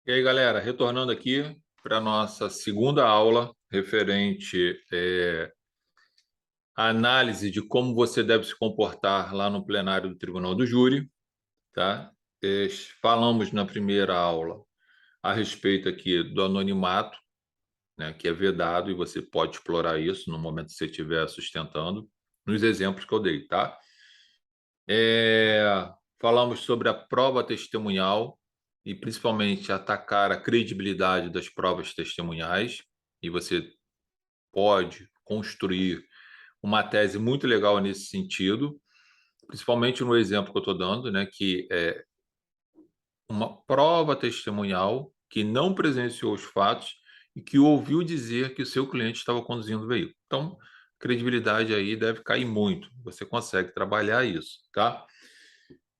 E aí, galera, retornando aqui para a nossa segunda aula referente à análise de como você deve se comportar lá no plenário do Tribunal do Júri, tá? Falamos na primeira aula a respeito aqui do anonimato, né, que é vedado e você pode explorar isso no momento que você estiver sustentando, nos exemplos que eu dei, tá? Falamos sobre a prova testemunhal e principalmente atacar a credibilidade das provas testemunhais, e você pode construir uma tese muito legal nesse sentido, principalmente no exemplo que eu estou dando, né, que é uma prova testemunhal que não presenciou os fatos e que ouviu dizer que o seu cliente estava conduzindo o veículo. Então, credibilidade aí deve cair muito. Você consegue trabalhar isso, tá?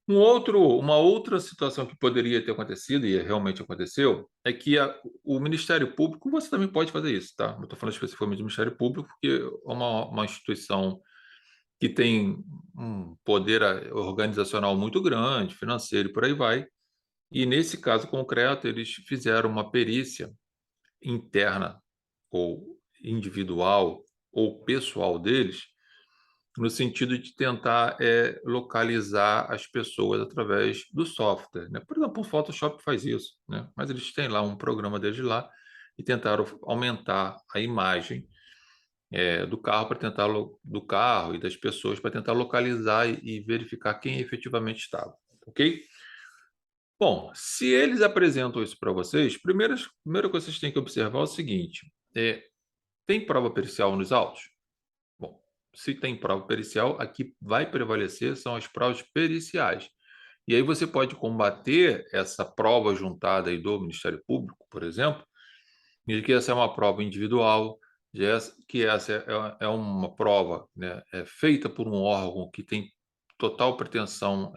Uma outra situação que poderia ter acontecido, e realmente aconteceu, é que o Ministério Público, você também pode fazer isso, tá? Eu estou falando especificamente do Ministério Público, porque é uma instituição que tem um poder organizacional muito grande, financeiro e por aí vai. E nesse caso concreto, eles fizeram uma perícia interna, ou individual, ou pessoal deles, no sentido de tentar localizar as pessoas através do software, né? Por exemplo, o Photoshop faz isso, né? Mas eles têm lá um programa deles lá e tentaram aumentar a imagem do carro para tentar do carro e das pessoas para tentar localizar e verificar quem efetivamente estava, ok? Bom, se eles apresentam isso para vocês, primeiro que vocês têm que observar é o seguinte: tem prova pericial nos autos? Bom, se tem prova pericial, aqui vai prevalecer são as provas periciais. E aí você pode combater essa prova juntada aí do Ministério Público, por exemplo, de que essa é uma prova individual, que essa é uma prova, né, feita por um órgão que tem total pretensão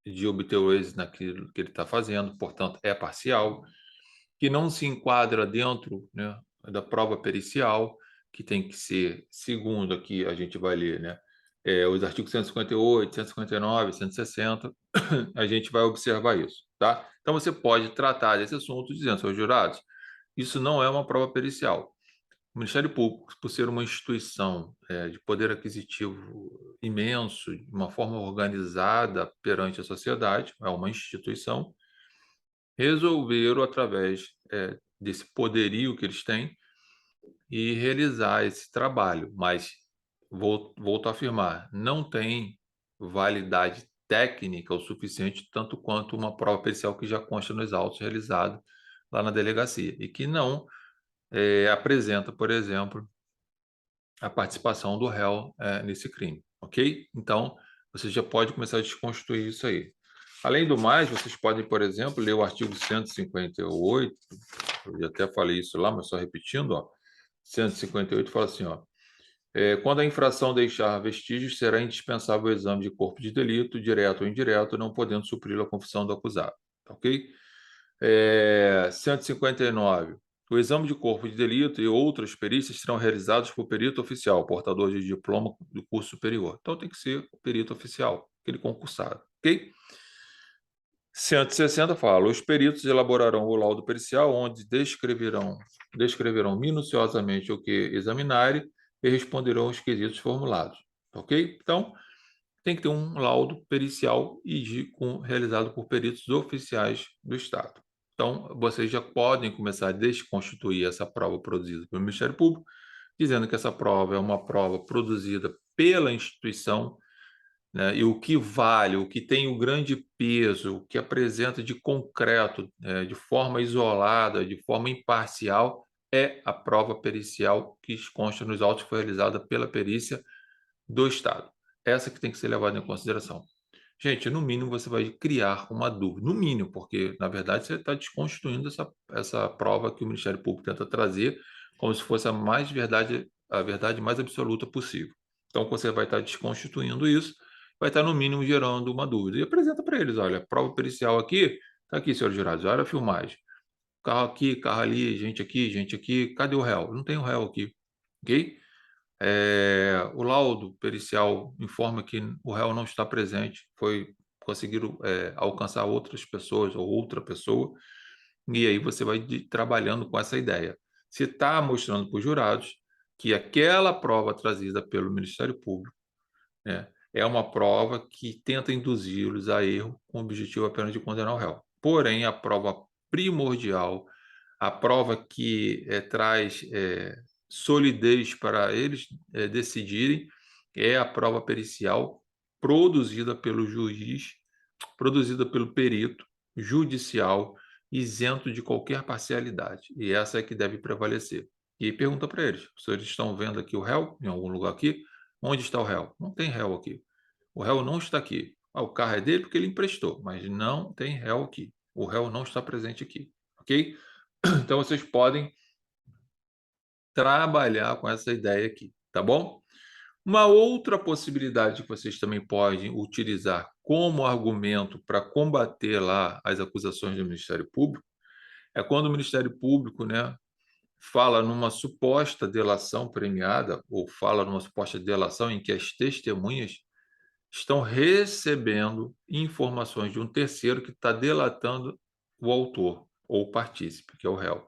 de obter o êxito naquilo que ele está fazendo, portanto, é parcial, que não se enquadra dentro, né, da prova pericial, que tem que ser, segundo aqui a gente vai ler, né, os artigos 158, 159, 160, a gente vai observar isso, tá? Então você pode tratar desse assunto dizendo, seus jurados, isso não é uma prova pericial. O Ministério Público, por ser uma instituição de poder aquisitivo imenso, de uma forma organizada perante a sociedade, é uma instituição, resolveram, através desse poderio que eles têm, e realizar esse trabalho. Mas, volto a afirmar, não tem validade técnica o suficiente, tanto quanto uma prova pericial que já consta nos autos realizados lá na delegacia, e que não apresenta, por exemplo, a participação do réu nesse crime, ok? Então, você já pode começar a desconstruir isso aí. Além do mais, vocês podem, por exemplo, ler o artigo 158, eu já até falei isso lá, mas só repetindo, ó, 158 fala assim, ó, quando a infração deixar vestígios, será indispensável o exame de corpo de delito, direto ou indireto, não podendo suprir a confissão do acusado, tá ok? 159. O exame de corpo de delito e outras perícias serão realizados por perito oficial, portador de diploma do curso superior. Então tem que ser o perito oficial, aquele concursado, ok? 160 fala: os peritos elaborarão o laudo pericial, onde descreverão minuciosamente o que examinarem e responderão os quesitos formulados, ok? Então, tem que ter um laudo pericial realizado por peritos oficiais do Estado. Então, vocês já podem começar a desconstituir essa prova produzida pelo Ministério Público, dizendo que essa prova é uma prova produzida pela instituição, né, e o que vale, o que tem o grande peso, o que apresenta de concreto, de forma isolada, de forma imparcial, é a prova pericial que consta nos autos que foi realizada pela perícia do Estado. Essa que tem que ser levada em consideração. Gente, no mínimo você vai criar uma dúvida, no mínimo, porque na verdade você está desconstituindo essa prova que o Ministério Público tenta trazer como se fosse a verdade mais absoluta possível. Então você vai estar desconstituindo isso, vai estar no mínimo gerando uma dúvida. E apresenta para eles, olha, prova pericial aqui, está aqui, senhores jurados, olha a filmagem. Carro aqui, carro ali, gente aqui, cadê o réu? Não tem o réu aqui, ok? O laudo pericial informa que o réu não está presente, conseguiram alcançar outras pessoas ou outra pessoa, e aí você vai trabalhando com essa ideia. Você está mostrando para os jurados que aquela prova trazida pelo Ministério Público, né, é uma prova que tenta induzi-los a erro com o objetivo apenas de condenar o réu. Porém, a prova primordial, a prova que traz solidez para eles decidirem, é a prova pericial produzida pelo juiz, produzida pelo perito judicial, isento de qualquer parcialidade. E essa é que deve prevalecer. E aí pergunta para eles: os senhores estão vendo aqui o réu em algum lugar aqui? Onde está o réu? Não tem réu aqui. O réu não está aqui. Ah, o carro é dele porque ele emprestou, mas não tem réu aqui. O réu não está presente aqui, ok? Então vocês podem trabalhar com essa ideia aqui, tá bom? Uma outra possibilidade que vocês também podem utilizar como argumento para combater lá as acusações do Ministério Público é quando o Ministério Público, né, fala numa suposta delação premiada ou fala numa suposta delação em que as testemunhas estão recebendo informações de um terceiro que está delatando o autor ou o partícipe, que é o réu.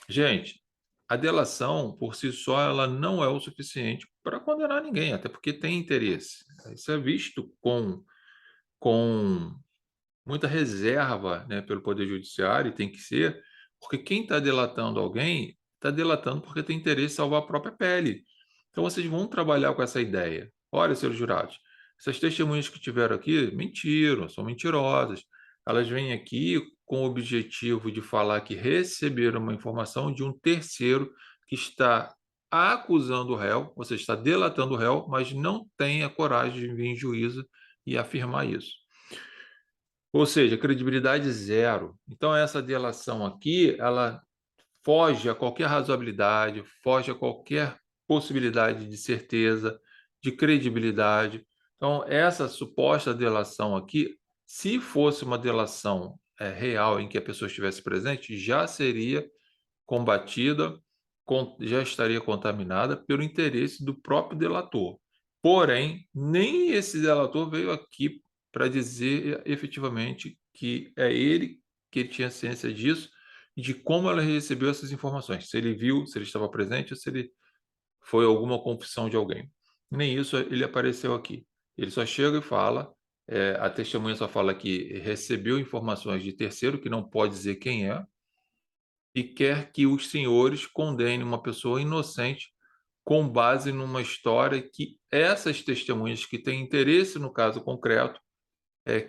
Gente, a delação por si só ela não é o suficiente para condenar ninguém, até porque tem interesse. Isso é visto com muita reserva, né, pelo Poder Judiciário, e tem que ser, porque quem está delatando alguém está delatando porque tem interesse em salvar a própria pele. Então vocês vão trabalhar com essa ideia. Olha, senhores jurados, essas testemunhas que tiveram aqui mentiram, são mentirosas. Elas vêm aqui com o objetivo de falar que receberam uma informação de um terceiro que está acusando o réu, ou seja, está delatando o réu, mas não tem a coragem de vir em juízo e afirmar isso. Ou seja, credibilidade zero. Então, essa delação aqui, ela foge a qualquer razoabilidade, foge a qualquer possibilidade de certeza, de credibilidade. Então, essa suposta delação aqui, se fosse uma delação real em que a pessoa estivesse presente, já seria combatida, já estaria contaminada pelo interesse do próprio delator. Porém, nem esse delator veio aqui para dizer efetivamente que é ele que tinha ciência disso e de como ela recebeu essas informações. Se ele viu, se ele estava presente ou se ele foi alguma confissão de alguém. Nem isso ele apareceu aqui. Ele só chega e fala, a testemunha só fala que recebeu informações de terceiro, que não pode dizer quem é, e quer que os senhores condenem uma pessoa inocente com base numa história que essas testemunhas que têm interesse no caso concreto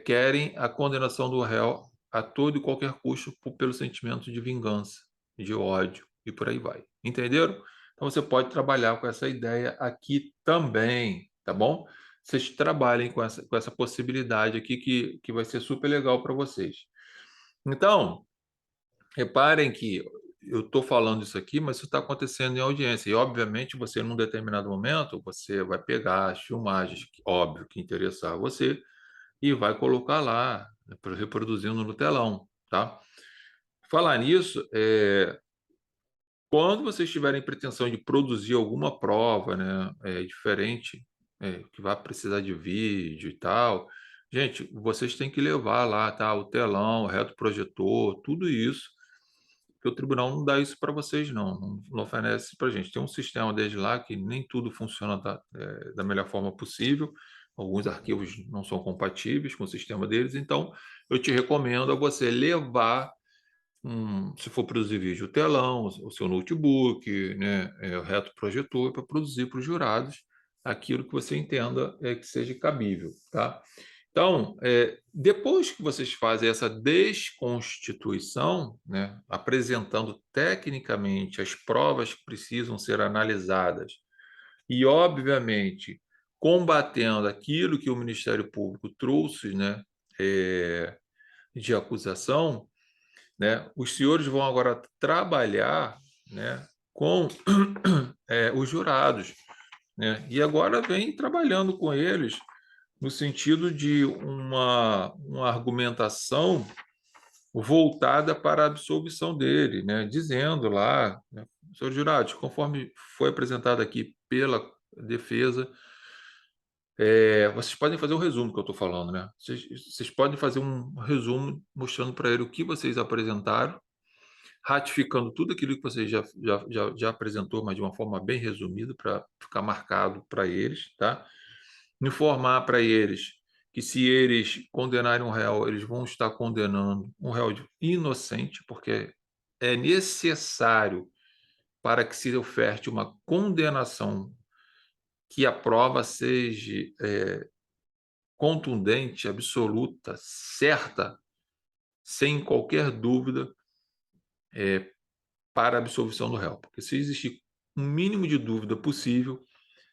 querem a condenação do réu a todo e qualquer custo pelo sentimento de vingança, de ódio e por aí vai. Entenderam? Então você pode trabalhar com essa ideia aqui também, tá bom? Vocês trabalhem com essa possibilidade aqui que vai ser super legal para vocês. Então, reparem que eu estou falando isso aqui, mas isso está acontecendo em audiência. E, obviamente, você, num determinado momento, você vai pegar as filmagens, óbvio, que interessar a você, e vai colocar lá, né, reproduzindo no telão, tá? Falar nisso, quando vocês tiverem pretensão de produzir alguma prova, né, diferente, que vai precisar de vídeo e tal, gente, vocês têm que levar lá, tá? O telão, o retroprojetor, tudo isso, que o tribunal não dá isso para vocês, não oferece para a gente. Tem um sistema desde lá que nem tudo funciona da melhor forma possível, alguns arquivos não são compatíveis com o sistema deles, então eu te recomendo a você levar, se for produzir vídeo, o telão, o seu notebook, né, o retroprojetor, para produzir para os jurados aquilo que você entenda que seja cabível, tá? Então, depois que vocês fazem essa desconstituição, né, apresentando tecnicamente as provas que precisam ser analisadas e, obviamente, combatendo aquilo que o Ministério Público trouxe, né, de acusação, né, os senhores vão agora trabalhar, né, com os jurados, né, e agora vem trabalhando com eles no sentido de uma argumentação voltada para a absolvição dele, né, dizendo lá, né, senhor jurados, conforme foi apresentado aqui pela defesa, vocês podem fazer o resumo que eu estou falando, né? Vocês podem fazer um resumo mostrando para ele o que vocês apresentaram, ratificando tudo aquilo que você já apresentou, mas de uma forma bem resumida, para ficar marcado para eles, tá? Informar para eles que se eles condenarem um réu, eles vão estar condenando um réu inocente, porque é necessário para que se oferte uma condenação que a prova seja contundente, absoluta, certa, sem qualquer dúvida, para a absolvição do réu. Porque se existir um mínimo de dúvida possível,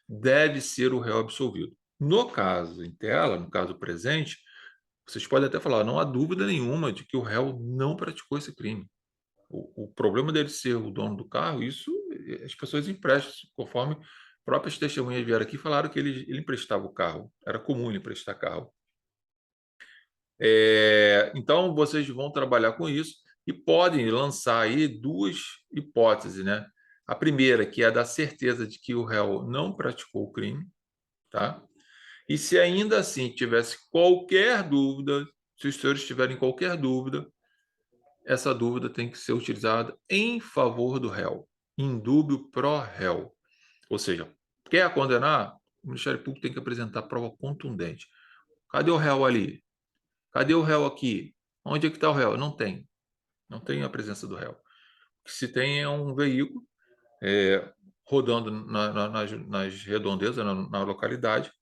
deve ser o réu absolvido. No caso em tela, no caso presente, vocês podem até falar, não há dúvida nenhuma de que o réu não praticou esse crime. O problema dele ser o dono do carro, isso as pessoas emprestam, conforme próprias testemunhas vieram aqui e falaram que ele emprestava o carro. Era comum ele emprestar carro. Então, vocês vão trabalhar com isso e podem lançar aí duas hipóteses, né? A primeira, que é a da certeza de que o réu não praticou o crime, tá? E se ainda assim tivesse qualquer dúvida, se os senhores tiverem qualquer dúvida, essa dúvida tem que ser utilizada em favor do réu, indúbio pro réu. Ou seja, quer condenar? O Ministério Público tem que apresentar prova contundente. Cadê o réu ali? Cadê o réu aqui? Onde é que está o réu? Não tem. Não tem a presença do réu. O que se tem é um veículo rodando nas redondezas, na localidade.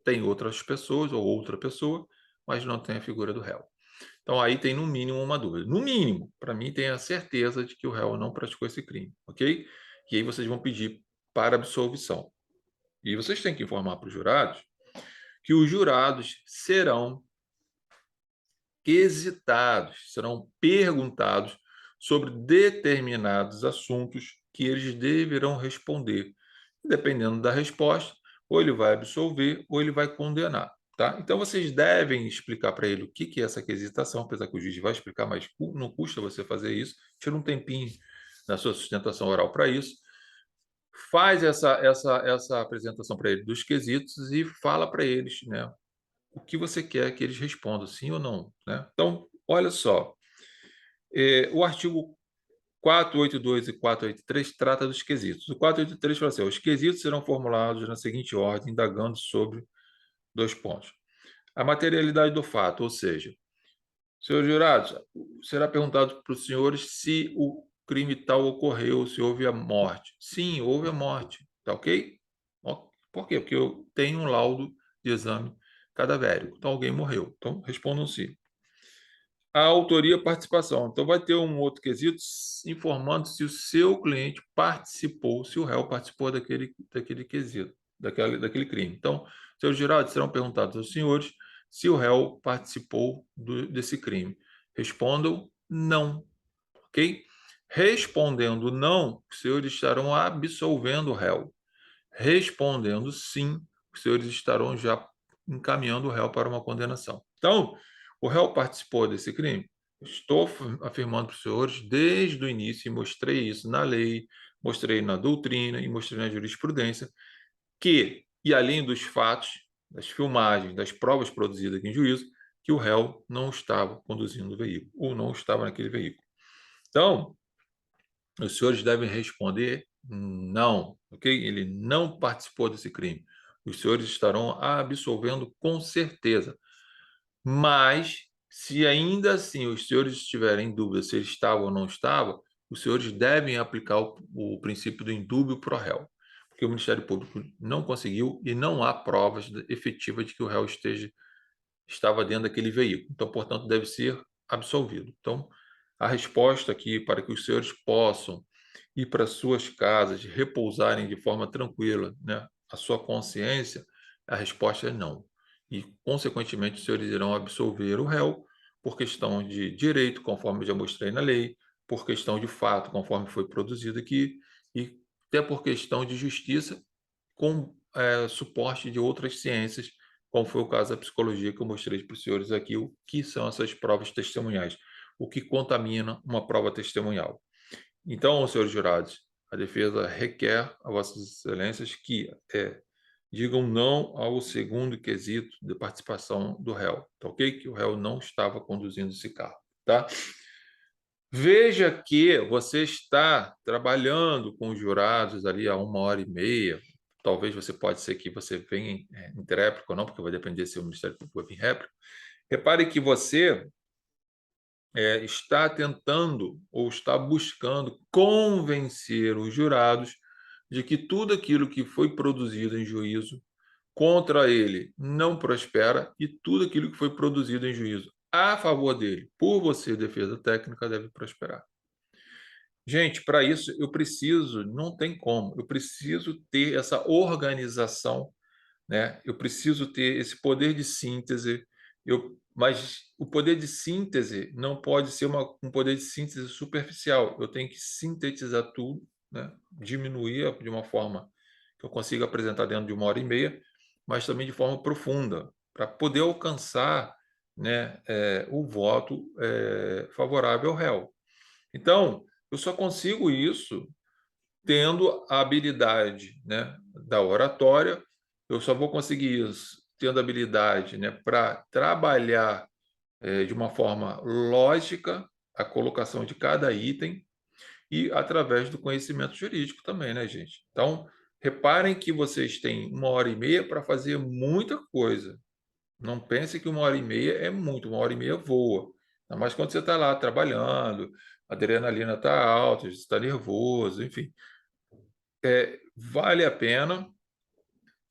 Tem outras pessoas ou outra pessoa, mas não tem a figura do réu. Então, aí tem no mínimo uma dúvida. No mínimo, para mim, tem a certeza de que o réu não praticou esse crime, ok? E aí vocês vão pedir para absolvição. E vocês têm que informar para os jurados que os jurados serão quesitados, serão perguntados sobre determinados assuntos que eles deverão responder. Dependendo da resposta, ou ele vai absolver ou ele vai condenar. Tá? Então, vocês devem explicar para ele o que é essa quesitação, apesar que o juiz vai explicar, mas não custa você fazer isso. Tira um tempinho na sua sustentação oral para isso. Faz essa apresentação para ele dos quesitos e fala para eles, né, o que você quer que eles respondam, sim ou não. Né? Então, olha só, o artigo 482 e 483 trata dos quesitos. O 483 fala assim: os quesitos serão formulados na seguinte ordem, indagando sobre dois pontos. A materialidade do fato, ou seja, senhores jurados, será perguntado para os senhores se o crime tal ocorreu, se houve a morte. Sim, houve a morte, tá ok? Por quê? Porque eu tenho um laudo de exame cadavérico, então alguém morreu. Então, respondam sim. A autoria e participação. Então, vai ter um outro quesito informando se o seu cliente participou, se o réu participou daquele quesito, daquele crime. Então, seus jurados serão perguntados aos senhores se o réu participou desse crime. Respondam não, ok? Respondendo não, os senhores estarão absolvendo o réu. Respondendo sim, os senhores estarão já encaminhando o réu para uma condenação. Então, o réu participou desse crime? Estou afirmando para os senhores desde o início, e mostrei isso na lei, mostrei na doutrina e mostrei na jurisprudência, que, e além dos fatos, das filmagens, das provas produzidas aqui em juízo, que o réu não estava conduzindo o veículo, ou não estava naquele veículo. Então, os senhores devem responder não, ok? Ele não participou desse crime. Os senhores estarão absolvendo com certeza. Mas, se ainda assim os senhores estiverem em dúvida se ele estava ou não estava, os senhores devem aplicar o princípio do indúbio pro réu, porque o Ministério Público não conseguiu e não há provas efetivas de que o réu estava dentro daquele veículo. Então, portanto, deve ser absolvido. Então, a resposta aqui para que os senhores possam ir para suas casas, repousarem de forma tranquila, né, a sua consciência, a resposta é não. E, consequentemente, os senhores irão absolver o réu por questão de direito, conforme eu já mostrei na lei, por questão de fato, conforme foi produzido aqui, e até por questão de justiça, com suporte de outras ciências, como foi o caso da psicologia que eu mostrei para os senhores aqui, o que são essas provas testemunhais, o que contamina uma prova testemunhal. Então, senhores jurados, a defesa requer a vossas excelências que digam não ao segundo quesito de participação do réu, tá ok? Que o réu não estava conduzindo esse carro, tá? Veja que você está trabalhando com os jurados ali há 1h30. Talvez você pode ser que você venha em réplica ou não, porque vai depender se o Ministério Público vai vir em réplica. Repare que você está tentando ou está buscando convencer os jurados de que tudo aquilo que foi produzido em juízo contra ele não prospera e tudo aquilo que foi produzido em juízo a favor dele, por você, defesa técnica, deve prosperar. Gente, para isso eu preciso, não tem como, eu preciso ter essa organização, né? Eu preciso ter esse poder de síntese, mas o poder de síntese não pode ser um poder de síntese superficial. Eu tenho que sintetizar tudo, né? Diminuir de uma forma que eu consiga apresentar dentro de 1h30, mas também de forma profunda, para poder alcançar, né, o voto favorável ao réu. Então, eu só consigo isso tendo a habilidade, né, da oratória. Eu só vou conseguir isso tendo habilidade, né, para trabalhar de uma forma lógica a colocação de cada item e através do conhecimento jurídico também, né, gente? Então, reparem que vocês têm 1h30 para fazer muita coisa. Não pense que 1h30 é muito, 1h30 voa. Ainda mais quando você está lá trabalhando, a adrenalina está alta, você está nervoso, enfim. Vale a pena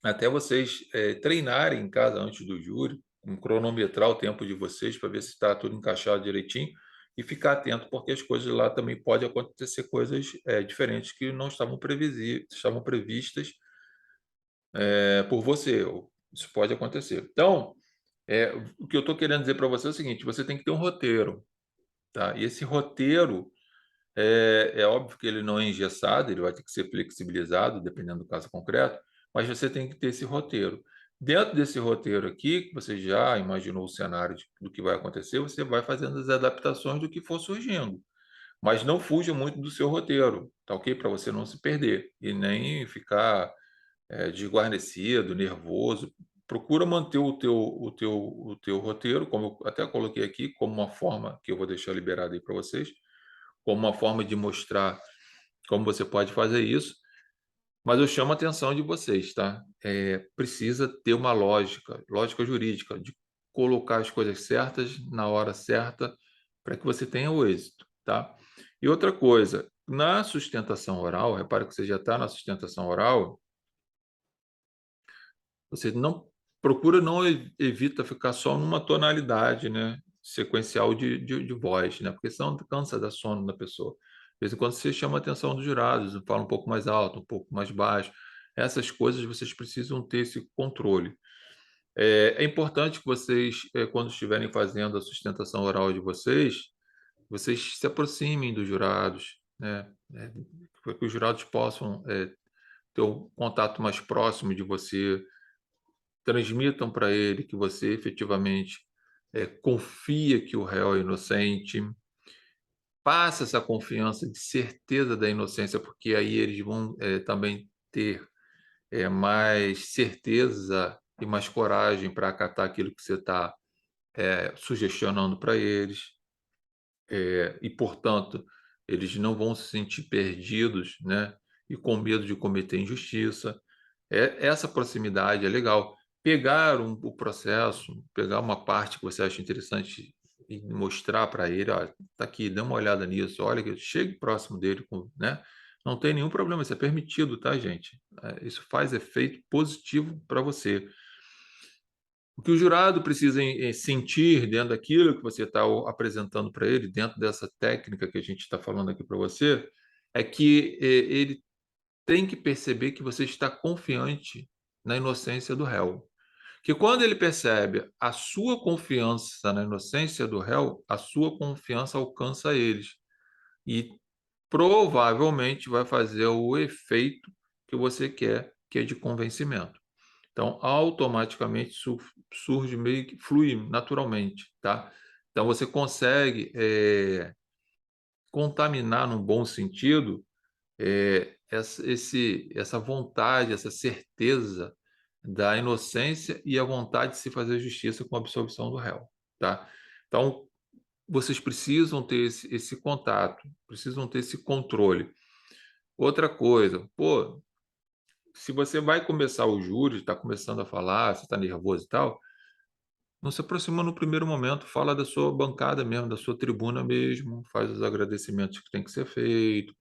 até vocês treinarem em casa antes do júri, cronometrar o tempo de vocês para ver se está tudo encaixado direitinho e ficar atento, porque as coisas lá também podem acontecer coisas diferentes que não estavam previstas por você. Isso pode acontecer. Então, o que eu estou querendo dizer para você é o seguinte: você tem que ter um roteiro, tá? E esse roteiro é óbvio que ele não é engessado, ele vai ter que ser flexibilizado, dependendo do caso concreto, mas você tem que ter esse roteiro. Dentro desse roteiro aqui, que você já imaginou o cenário do que vai acontecer, você vai fazendo as adaptações do que for surgindo. Mas não fuja muito do seu roteiro, tá ok? Para você não se perder e nem ficar desguarnecido, nervoso. Procura manter o teu roteiro, como eu até coloquei aqui, como uma forma que eu vou deixar liberado aí para vocês, como uma forma de mostrar como você pode fazer isso, mas eu chamo a atenção de vocês, tá? Precisa ter uma lógica jurídica, de colocar as coisas certas na hora certa para que você tenha o êxito, tá? E outra coisa, na sustentação oral, repare que você já está na sustentação oral, você não procura não evita ficar só numa tonalidade, né, sequencial de voz, né, porque senão cansa da sono da pessoa. De vez em quando você chama a atenção dos jurados, fala um pouco mais alto, um pouco mais baixo. Essas coisas vocês precisam ter esse controle. É importante que vocês, quando estiverem fazendo a sustentação oral de vocês se aproximem dos jurados, né, para que os jurados possam, ter um contato mais próximo de você, transmitam para ele que você efetivamente confia que o réu é inocente, passa essa confiança de certeza da inocência, porque aí eles vão também ter mais certeza e mais coragem para acatar aquilo que você está sugestionando para eles, e, portanto, eles não vão se sentir perdidos, né, e com medo de cometer injustiça. Essa proximidade é legal. Pegar o processo, pegar uma parte que você acha interessante e mostrar para ele, ó, tá aqui, dê uma olhada nisso, olha, que chegue próximo dele, né? Não tem nenhum problema, isso é permitido, tá, gente? Isso faz efeito positivo para você. O que o jurado precisa sentir dentro daquilo que você está apresentando para ele, dentro dessa técnica que a gente está falando aqui para você, é que ele tem que perceber que você está confiante na inocência do réu. Que quando ele percebe a sua confiança na inocência do réu, a sua confiança alcança eles e provavelmente vai fazer o efeito que você quer, que é de convencimento. Então, automaticamente surge meio que flui naturalmente, tá? Então, você consegue contaminar num bom sentido essa vontade, essa certeza da inocência e a vontade de se fazer justiça com a absolvição do réu, tá? Então, vocês precisam ter esse contato, precisam ter esse controle. Outra coisa, pô, se você vai começar o júri, está começando a falar, você está nervoso e tal, não se aproxima no primeiro momento, fala da sua bancada mesmo, da sua tribuna mesmo, faz os agradecimentos que tem que ser feito,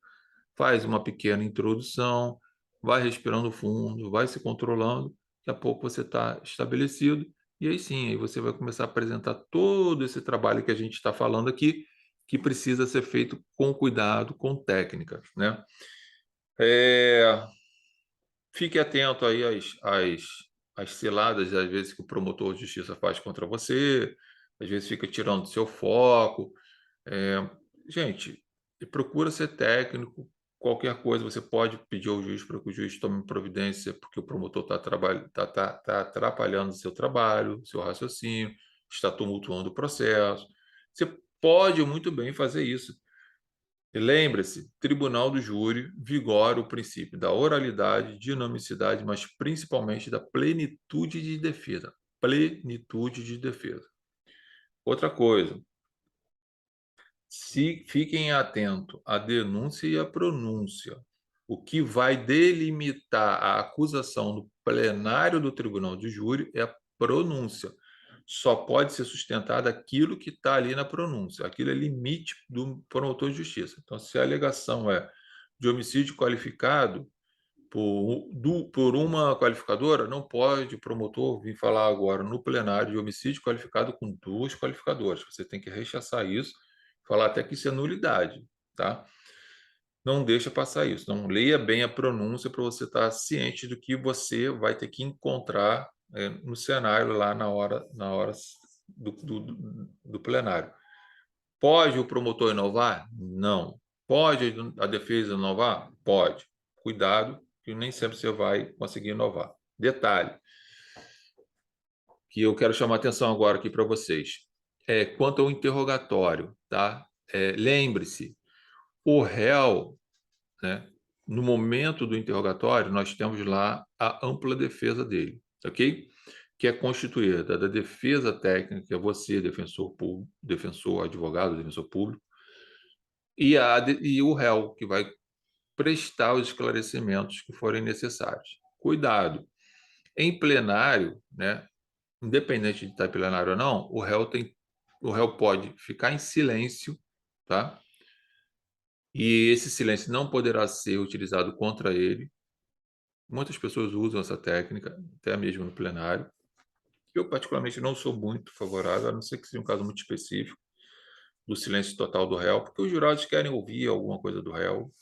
faz uma pequena introdução, vai respirando fundo, vai se controlando, daqui a pouco você está estabelecido, e aí sim, aí você vai começar a apresentar todo esse trabalho que a gente está falando aqui, que precisa ser feito com cuidado, com técnica, né? Eh, Fique atento aí às ciladas, às vezes, que o promotor de justiça faz contra você, às vezes fica tirando do seu foco. Gente, procura ser técnico, qualquer coisa você pode pedir ao juiz para que o juiz tome providência, porque o promotor está atrapalhando o seu trabalho, seu raciocínio, está tumultuando o processo. Você pode muito bem fazer isso. E lembre-se, tribunal do júri vigora o princípio da oralidade, dinamicidade, mas principalmente da plenitude de defesa. Plenitude de defesa. Outra coisa, se fiquem atentos à denúncia e à pronúncia. O que vai delimitar a acusação no plenário do tribunal de júri é a pronúncia. Só pode ser sustentada aquilo que está ali na pronúncia. Aquilo é limite do promotor de justiça. Então, se a alegação é de homicídio qualificado por uma qualificadora, não pode o promotor vir falar agora no plenário de homicídio qualificado com duas qualificadoras. Você tem que rechaçar isso, falar até que isso é nulidade, tá? Não deixa passar isso. Não leia bem a pronúncia para você estar ciente do que você vai ter que encontrar no cenário lá na hora do plenário. Pode o promotor inovar? Não. Pode a defesa inovar? Pode. Cuidado, que nem sempre você vai conseguir inovar. Detalhe, que eu quero chamar a atenção agora aqui para vocês. Quanto ao interrogatório, tá? Lembre-se, o réu, né, no momento do interrogatório, nós temos lá a ampla defesa dele, ok? Que é constituída da defesa técnica, que é você, defensor público, defensor, advogado, defensor público, e o réu, que vai prestar os esclarecimentos que forem necessários. Cuidado, em plenário, né, independente de estar em plenário ou não, o réu pode ficar em silêncio, tá? E esse silêncio não poderá ser utilizado contra ele. Muitas pessoas usam essa técnica, até mesmo no plenário. Eu, particularmente, não sou muito favorável, a não ser que seja um caso muito específico, do silêncio total do réu, porque os jurados querem ouvir alguma coisa do réu,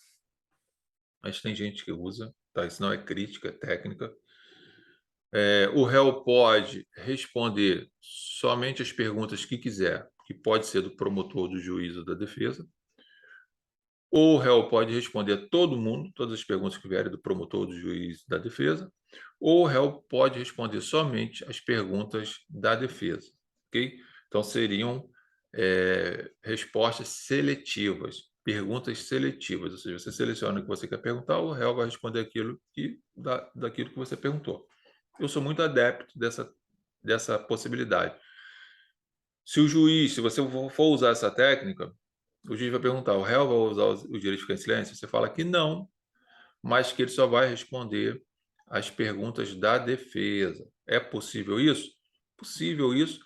mas tem gente que usa, tá? Isso não é crítica, é técnica. O réu pode responder somente as perguntas que quiser, que pode ser do promotor, do juiz ou da defesa. Ou o réu pode responder todo mundo, todas as perguntas que vierem do promotor, do juiz, da defesa. Ou o réu pode responder somente as perguntas da defesa, ok? Então, seriam respostas seletivas, perguntas seletivas, ou seja, você seleciona o que você quer perguntar, o réu vai responder daquilo que você perguntou. Eu sou muito adepto dessa possibilidade. Se você for usar essa técnica, o juiz vai perguntar: o réu vai usar o direito de ficar em silêncio? Você fala que não, mas que ele só vai responder as perguntas da defesa. É possível isso? Possível isso.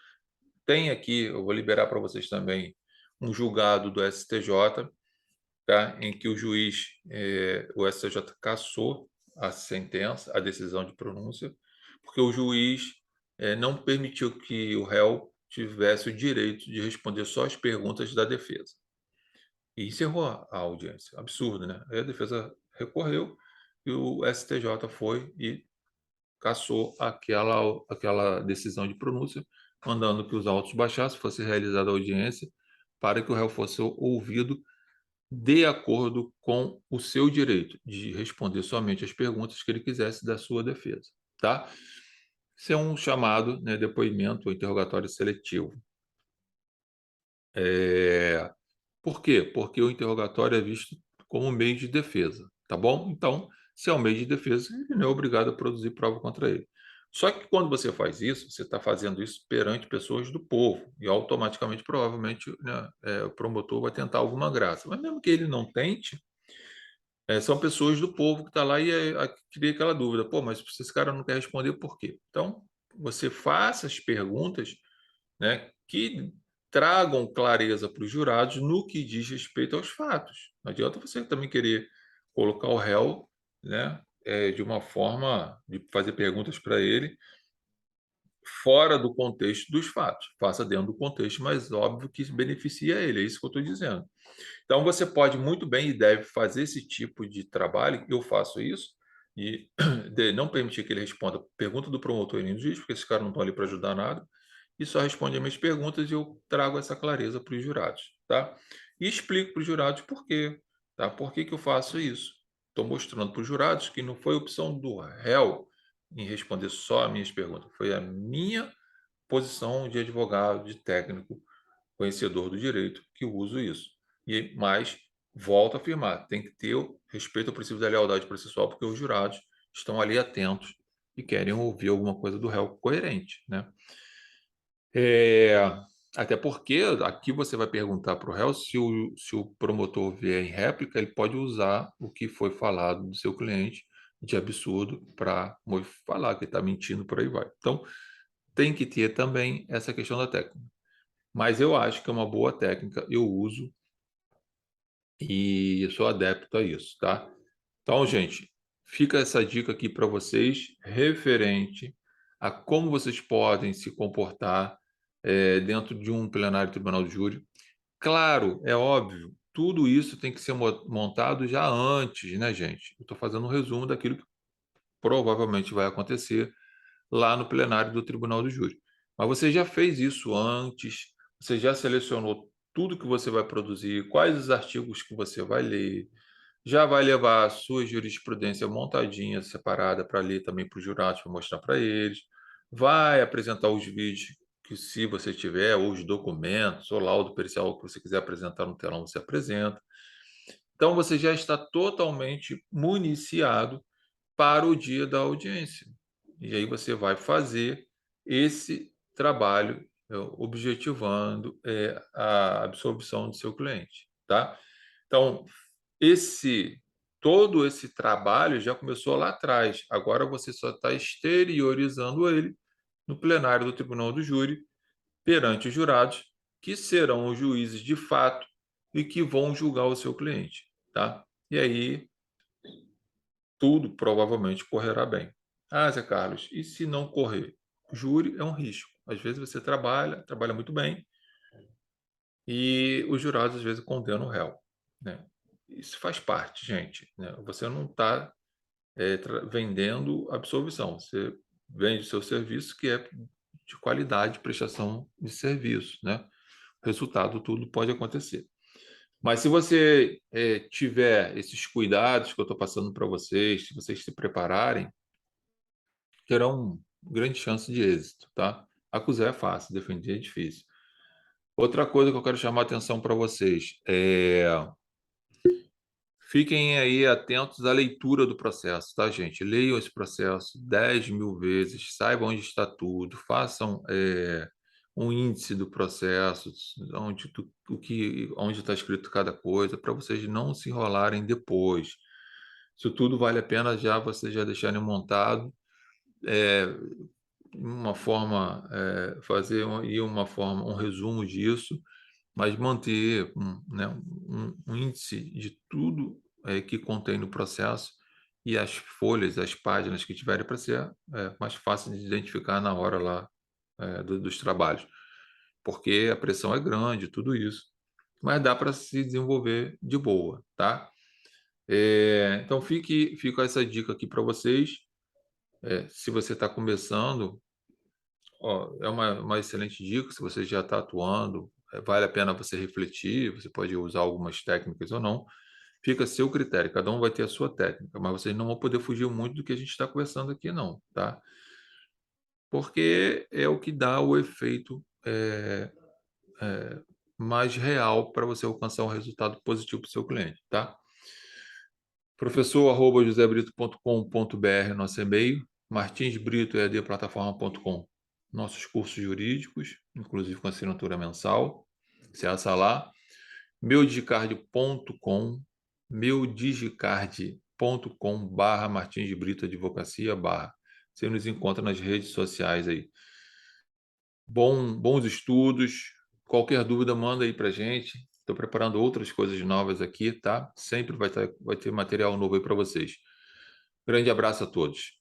Tem aqui, eu vou liberar para vocês também, um julgado do STJ, tá? Em que o STJ cassou a sentença, a decisão de pronúncia, porque o juiz não permitiu que o réu tivesse o direito de responder só as perguntas da defesa. E encerrou a audiência. Absurdo, né? Aí a defesa recorreu e o STJ foi e cassou aquela decisão de pronúncia, mandando que os autos baixassem, fosse realizada a audiência, para que o réu fosse ouvido de acordo com o seu direito de responder somente as perguntas que ele quisesse da sua defesa, tá? Isso é um chamado, né, depoimento ou interrogatório seletivo. Por quê? Porque o interrogatório é visto como meio de defesa, tá bom? Então, se é um meio de defesa, ele não é obrigado a produzir prova contra ele. Só que quando você faz isso, você está fazendo isso perante pessoas do povo, e automaticamente, provavelmente, né, o promotor vai tentar alguma graça. Mas mesmo que ele não tente, são pessoas do povo que está lá e cria aquela dúvida: pô, mas se esse cara não quer responder, por quê? Então, você faça as perguntas, né, que tragam clareza para os jurados no que diz respeito aos fatos. Não adianta você também querer colocar o réu, né, de uma forma de fazer perguntas para ele fora do contexto dos fatos. Faça dentro do contexto, mas óbvio que beneficia ele, é isso que eu estou dizendo. Então, você pode muito bem e deve fazer esse tipo de trabalho, eu faço isso, e de não permitir que ele responda pergunta do promotor e nem do juiz, porque esses caras não estão ali para ajudar nada, e só responde as minhas perguntas e eu trago essa clareza para os jurados, tá? E explico para os jurados por quê, tá? Por que que eu faço isso? Estou mostrando para os jurados que não foi opção do réu em responder só as minhas perguntas, foi a minha posição de advogado, de técnico, conhecedor do direito, que uso isso. Mas, volto a afirmar, tem que ter o respeito ao princípio da lealdade processual, porque os jurados estão ali atentos e querem ouvir alguma coisa do réu coerente, né? É, até porque aqui você vai perguntar para o réu se o promotor vier em réplica, ele pode usar o que foi falado do seu cliente de absurdo para falar que está mentindo, por aí vai. Então, tem que ter também essa questão da técnica. Mas eu acho que é uma boa técnica, eu uso e sou adepto a isso, tá? Então, gente, fica essa dica aqui para vocês, referente a como vocês podem se comportar dentro de um plenário tribunal de júri. Claro, é óbvio, tudo isso tem que ser montado já antes, né, gente? Eu estou fazendo um resumo daquilo que provavelmente vai acontecer lá no plenário do tribunal do júri. Mas você já fez isso antes, você já selecionou tudo que você vai produzir, quais os artigos que você vai ler, já vai levar a sua jurisprudência montadinha, separada para ler também para os jurados, para mostrar para eles, vai apresentar os vídeos que, se você tiver, ou os documentos, ou laudo pericial que você quiser apresentar no telão, você apresenta. Então, você já está totalmente municiado para o dia da audiência. E aí você vai fazer esse trabalho objetivando a absorção do seu cliente, tá? Então, esse todo esse trabalho já começou lá atrás. Agora você só está exteriorizando ele no plenário do Tribunal do Júri, perante os jurados, que serão os juízes de fato e que vão julgar o seu cliente, tá? E aí tudo provavelmente correrá bem. Ah, Zé Carlos, e se não correr? Júri é um risco. Às vezes você trabalha muito bem, e os jurados às vezes condenam o réu, né? Isso faz parte, gente, né? Você não está vendendo absolvição, você vende o seu serviço, que é de qualidade, prestação de serviço, né? Resultado, tudo pode acontecer. Mas se você tiver esses cuidados que eu estou passando para vocês, se vocês se prepararem, terão grande chance de êxito, tá? Acusar é fácil, defender é difícil. Outra coisa que eu quero chamar a atenção para vocês fiquem aí atentos à leitura do processo, tá, gente? Leiam esse processo 10.000 vezes, saibam onde está tudo, façam um índice do processo, onde está escrito cada coisa, para vocês não se enrolarem depois. Isso tudo vale a pena já vocês já deixarem montado, uma forma, fazer um resumo disso, mas manter um índice de tudo que contém no processo, e as folhas, as páginas que tiverem, para ser mais fácil de identificar na hora lá dos trabalhos, porque a pressão é grande, tudo isso, mas dá para se desenvolver de boa, tá? Então fica essa dica aqui para vocês. Se você está começando, ó, é uma excelente dica. Se você já está atuando, vale a pena você refletir. Você pode usar algumas técnicas ou não. Fica a seu critério. Cada um vai ter a sua técnica, mas vocês não vão poder fugir muito do que a gente está conversando aqui, não, tá? Porque é o que dá o efeito mais real para você alcançar um resultado positivo para o seu cliente, tá? Professor@josebrito.com.br, nosso e-mail. martinsbritoeadplataforma.com. Nossos cursos jurídicos, inclusive com assinatura mensal. Acessa lá. meudigicard.com, meudigicard.com/Martins de Brito Advocacia /. Você nos encontra nas redes sociais aí. Bons estudos. Qualquer dúvida, manda aí pra gente. Estou preparando outras coisas novas aqui, tá? Sempre vai ter material novo aí para vocês. Grande abraço a todos.